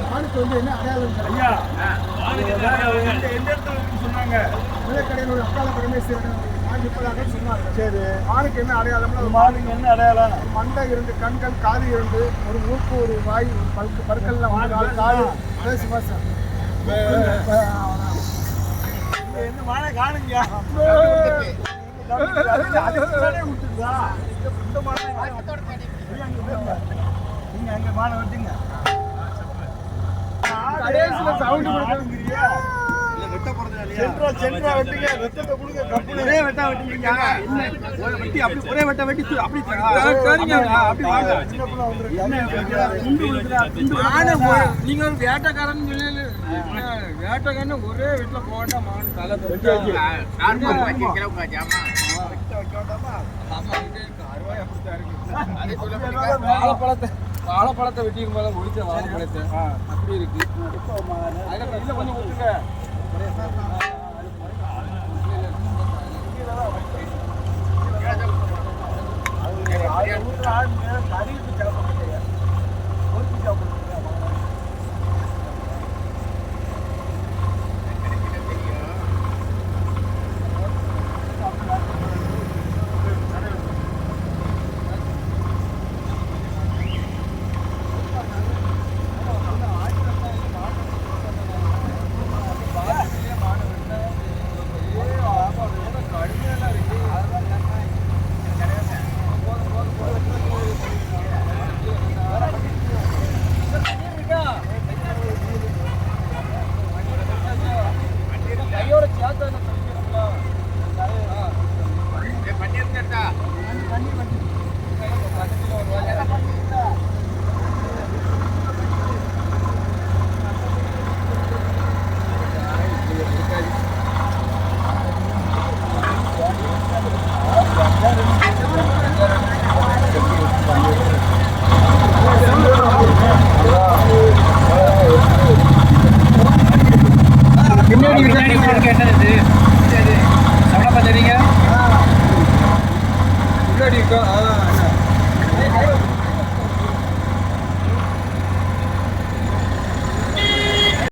மானுக்கு வந்து என்ன அடையாளம் ஐயா எந்த இடத்துல சொன்னாங்க விலைக்கடையில் உள்ள அக்கால பரமேஸ்வரன் மான் இப்பதாக சொன்னாங்க. சரி மானுக்கு என்ன அடையாளம்னா மானுக்கு என்ன அடையாளம் மண்டை 2 கண்கள், காது 2, ஒரு மூக்கு, ஒரு வாய், பற்கள்லாம் 4 காது பேசி மாசம் என்ன மானை காணுங்க நீங்க அங்க மானை வச்சுங்க சவுண்ட் சென்ட்ரா வெட்டுங்க ரத்தத்தை கொடுங்க ஒரே வெட்டா வெட்டுங்க வெட்டி அப்படி ஒரே வெட்ட வெட்டி அப்படி அப்படி வாங்க நீங்க ஒரு வேட்டைக்காரன் வேட்டைக்காரன் ஒரே வீட்டுல போட்டா மான் தலை வாழைப்பழத்தை வெட்டிக்கும் போல ஒழிச்ச வாழைப்பழத்தை அப்படி இருக்கு. அதில் கொஞ்சம் விட்டுங்க. முன்னாடி இருக்கா